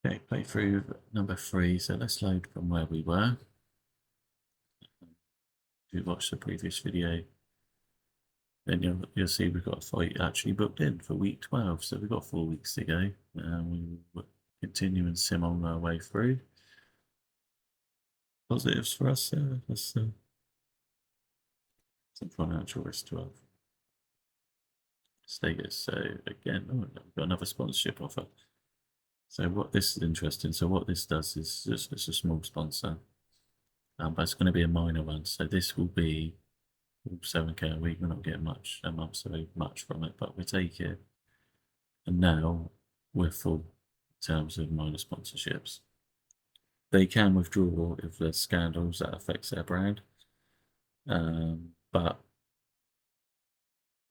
Okay, playthrough number 3. So let's load from where we were. If you watched the previous video, then you'll see we've got a fight actually booked in for week 12. So we've got 4 weeks to go. We will continue and sim on our way through. Positives for us, some financial risk 12 status. So again, we've got another sponsorship offer. So what this is interesting. So what this does is it's a small sponsor, but it's going to be a minor one. So this will be 7K a week. We're not getting much a month, so much from it, but we take it. And now we're full in terms of minor sponsorships. They can withdraw if there's scandals that affects their brand, but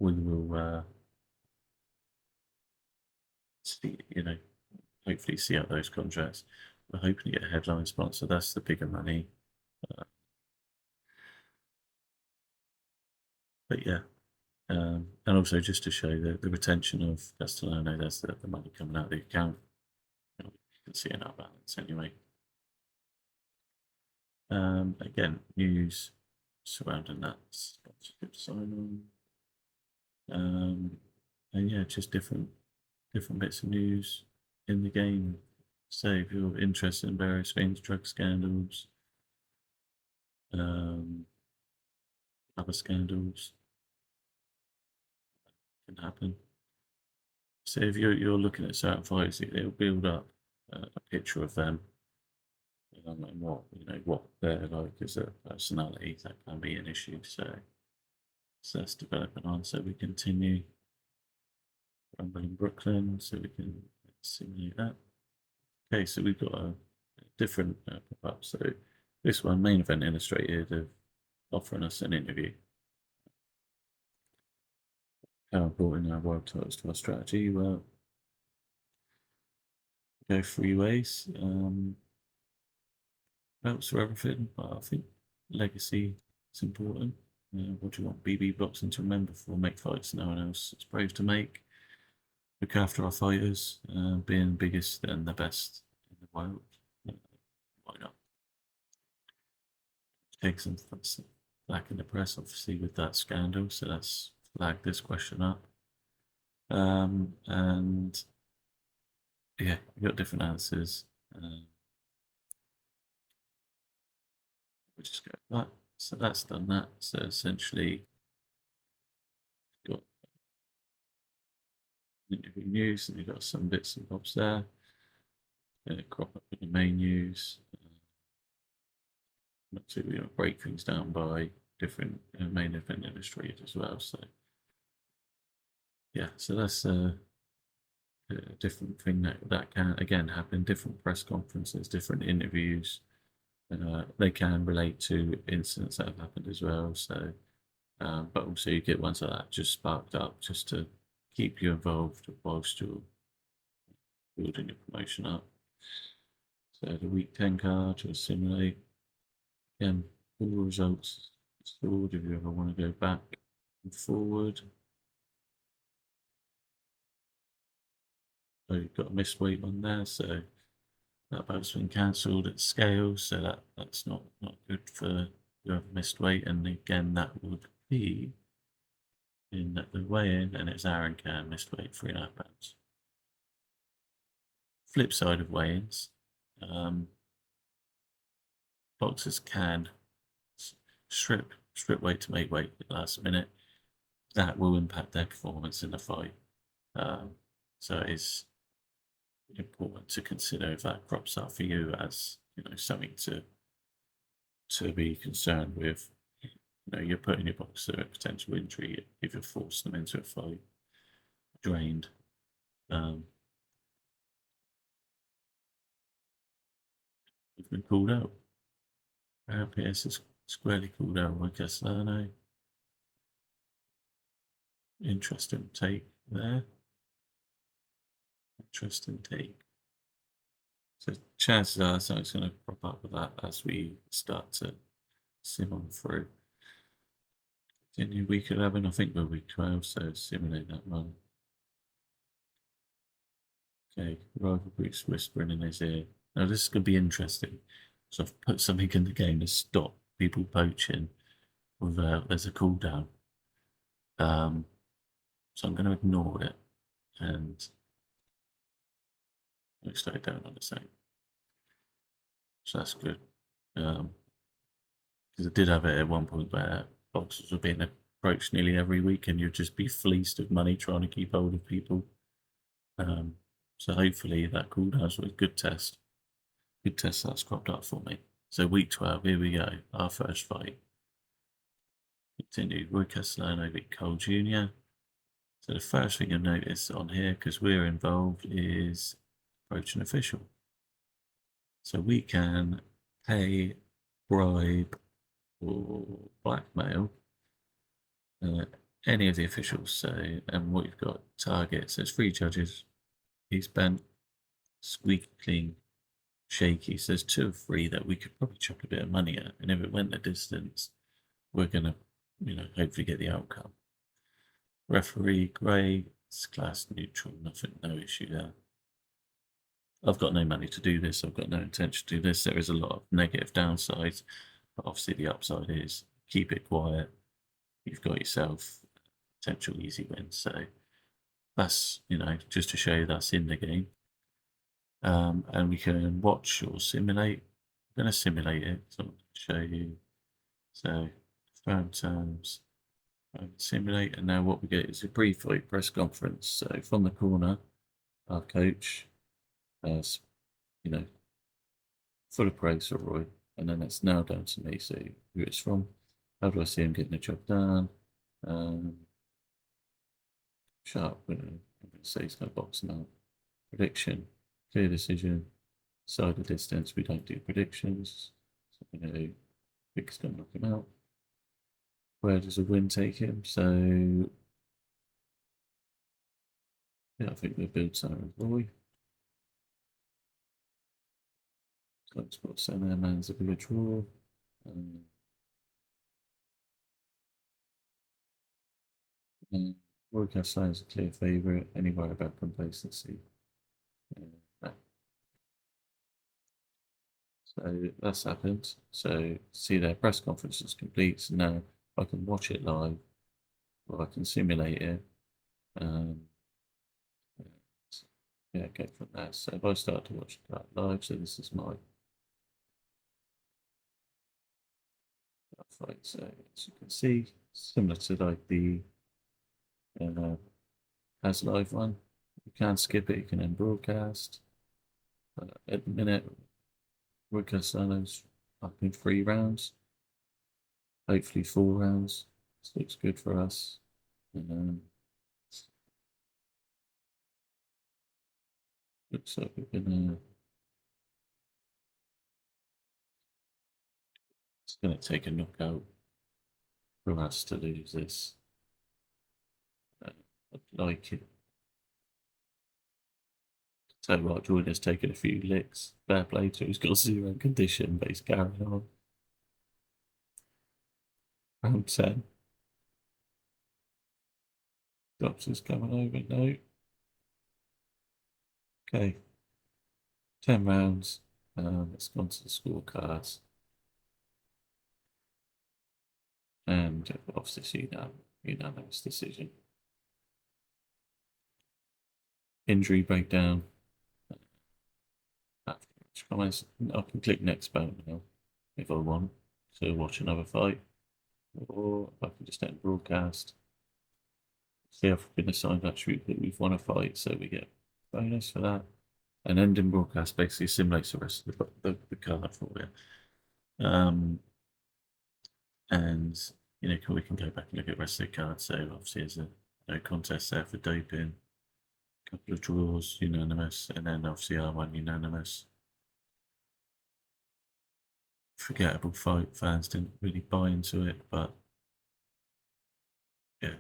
we will see. Hopefully see out those contracts. We're hoping to get a headline sponsor. That's the bigger money. But yeah, and also just to show the retention of Castellano, that's the money coming out of the account. You can see in our balance anyway. Again, news surrounding that sponsorship sign on. And yeah, just different bits of news in the game. So if you're interested in various things, drug scandals, other scandals can happen. So if you're looking at certain fights, it'll build up a picture of them, and what they're like as a personality. That can be an issue. So that's developing on. So we continue Rumble in Brooklyn, so we can simulate that. Okay, so we've got a different pop-up. So this one, Main Event Illustrated, of offering us an interview. How important are world titles to our strategy? Well, go 3 ways. Belts for everything, but I think legacy is important. What do you want BB Boxing to remember for? Make fights no one else is brave to make. Look after our fighters, being the biggest and the best in the world. Why not? Take some flack in the press, obviously, with that scandal, so let's flag this question up. And yeah, we got different answers. We'll just go that. So that's done that. So essentially, got interview news, and you've got some bits and bobs there. Crop up in the main news. So we break things down by different main event illustrated as well. So yeah, so that's a different thing that can again happen. Different press conferences, different interviews. They can relate to incidents that have happened as well. So, but also you get ones like that just sparked up just to keep you involved whilst you're building your promotion up. So the week 10 card to simulate. Again, all results stored if you ever want to go back and forward. So you've got a missed weight on there, so that boat's been cancelled at scale, so that's not good for whoever missed weight. And again, that would be in the weigh-in, and it's Aaron Can missed weight 3.5 pounds. Flip side of weigh-ins, boxers can strip weight to make weight at the last minute. That will impact their performance in the fight. So it's important to consider if that crops up for you as something to be concerned with. You're putting your boxer at potential injury if you're forcing them into a fight drained. You've been called out. Pierce is squarely called out by Castellano. Interesting take there. Interesting take. So chances are something's going to crop up with that as we start to sim on through. Continue week 11, I think we're week 12, so simulate that one. Okay, rival Bruce whispering in his ear. Now this is going to be interesting. So I've put something in the game to stop people poaching without there's a cooldown. So I'm going to ignore it and slow it down on the same. So that's good. Because I did have it at one point where boxes were being approached nearly every week and you'd just be fleeced of money trying to keep hold of people. So hopefully that cooldown was a good test. Good test that's cropped up for me. So week 12, here we go. Our first fight. Continued. Roy Castellano beat Cole Jr. So the first thing you'll notice on here, because we're involved, is approach an official. So we can pay, bribe, or blackmail any of the officials. So, and what you've got targets. There's 3 judges. He's bent, squeaky clean, shaky. So there's 2 or 3 that we could probably chuck a bit of money at, and if it went the distance, we're gonna, hopefully get the outcome. Referee Gray, it's class neutral, nothing, no issue there. I've got no money to do this. I've got no intention to do this. There is a lot of negative downsides, but obviously the upside is keep it quiet. You've got yourself potential easy wins. So that's, just to show you that's in the game. And we can watch or simulate. I'm going to simulate it, so I'm going to show you. So firm terms, simulate, and now what we get is a pre-fight press conference. So from the corner, our coach, full of praise for Roy, and then it's now down to me. So who it's from, how do I see him getting the job done? Sharp, I'm going to say he's going to box him out. Prediction, clear decision, side of distance. We don't do predictions. So I'm going to Vic's going to knock him out. Where does a win take him? So yeah, I think we'll build something with Roy. Let's put center man's a bigger draw. Roy Castellano is a clear favourite. Any worry about complacency? No. So that's happened. So see their press conference is complete. So now I can watch it live, or I can simulate it. Yeah, go from there. So if I start to watch that live, so this is my fight. So as you can see, similar to like the as live one, you can't skip it. You can end broadcast. At the minute, Roy Castellano's up in 3 rounds. Hopefully 4 rounds. This looks good for us. Looks like we're gonna. It's gonna take a knockout for us to lose this. I'd like it. So what, Jordan's taken a few licks. Fair play to, he's got 0 condition, but he's carrying on. Round 10. Doctor's coming over, no. Okay. 10 rounds. Let's go on to the scorecards. And obviously, unanimous decision. Injury breakdown. Comments. I can click next button now if I want to watch another fight, or I can just end broadcast. See, I've been assigned actually that we've won a fight, so we get bonus for that. And ending broadcast basically simulates the rest of the card for you. And we can go back and look at the rest of the cards. So obviously there's a no contest there for doping, a couple of draws, unanimous, and then obviously R1 unanimous. Forgettable fight. Fans didn't really buy into it, but yeah.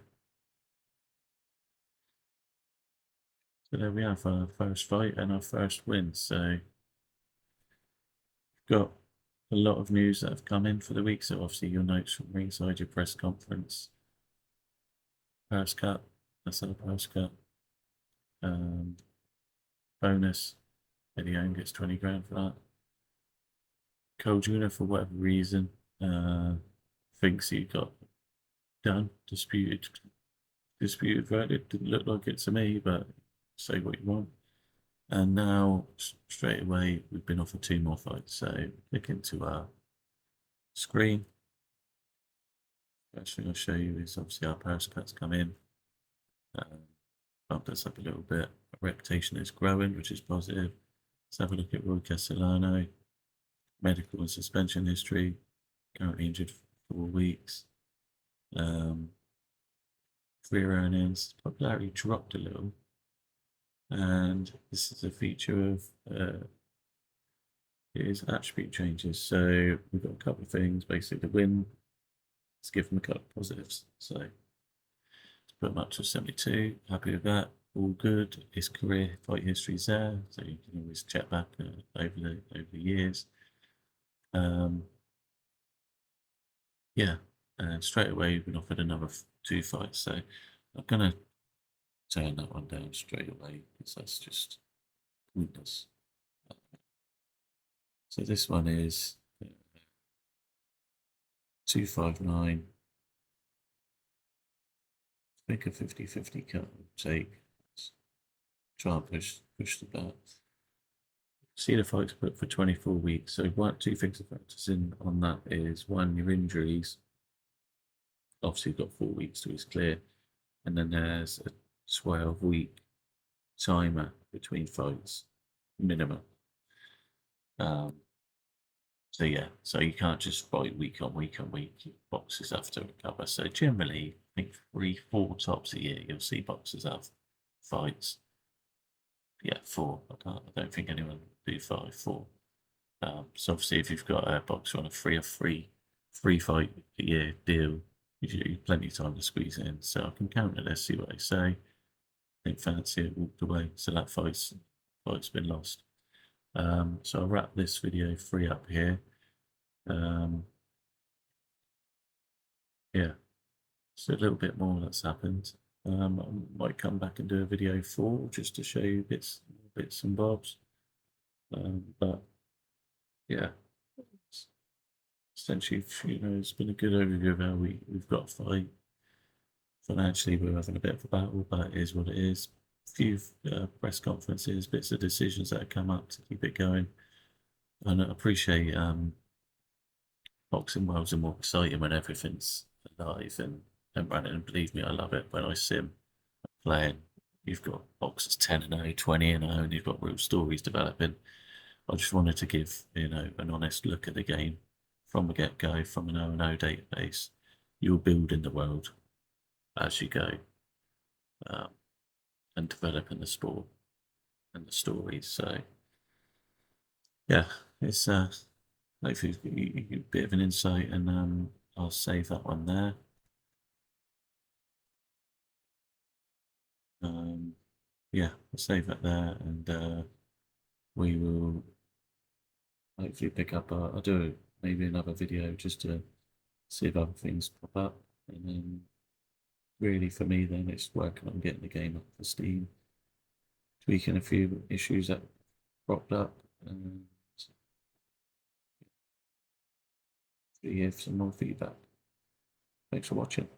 So there we have our first fight and our first win. So we've got a lot of news that have come in for the week. So obviously your notes from ringside, your press conference, Paris Cup. That's our Paris Cup. bonus video and gets 20 grand for that. Cole Jr., for whatever reason, thinks he got done, disputed verdict. Didn't look like it to me, but say what you want. And now, straight away, we've been offered 2 more fights. So, click into our screen. First thing I'll show you is obviously our Periscope's come in. Bumped us up a little bit. Our reputation is growing, which is positive. Let's have a look at Roy Castellano. Medical and suspension history. Currently injured for 4 weeks. Career earnings. Popularity dropped a little. And this is a feature of his attribute changes. So we've got a couple of things. Basically, the win. Let's give him a couple of positives. So let's put him up to 72. Happy with that. All good. His career fight history is there, so you can always check back over the years. Yeah, and straight away we've been offered another 2 fights. So I'm gonna turn that one down straight away because that's just pointless. So this one is 259. I think a 50-50 cut would take. Try and push the bat. See the fights put for 24 weeks. So 2 things to factors in on that is, one, your injuries. Obviously, you've got 4 weeks to his clear, and then there's a 12-week timer between fights, minimum. So yeah, so you can't just fight week on week on week. Boxers have to recover. So generally, I think 3-4 tops a year, you'll see boxers have fights. Yeah, 4. I don't think anyone will do 5, 4. So obviously, if you've got a boxer on a 3 fight a year deal, you've plenty of time to squeeze in. So I can counter this, see what they say. I think Fancy it walked away, so that fight's been lost. So I'll wrap this video 3 up here. Yeah, so a little bit more that's happened. I might come back and do a video 4 just to show you bits and bobs. But yeah, essentially, it's been a good overview of how we've got to fight. Financially, we're having a bit of a battle, but it is what it is. A few press conferences, bits of decisions that have come up to keep it going. And I appreciate boxing worlds are more exciting when everything's alive and running. And believe me, I love it when I sim playing. You've got boxers 10-0, 20-0, and you've got real stories developing. I just wanted to give an honest look at the game from the get-go, from an 0-0 database. You're building the world as you go, and developing the sport and the stories. So yeah, it's hopefully you get a bit of an insight, and I'll save that one there. Yeah, I'll save that there, and we will hopefully pick up. I'll do maybe another video just to see if other things pop up, and then really for me, then it's working on getting the game up for Steam, tweaking a few issues that cropped up, and give some more feedback. Thanks for watching.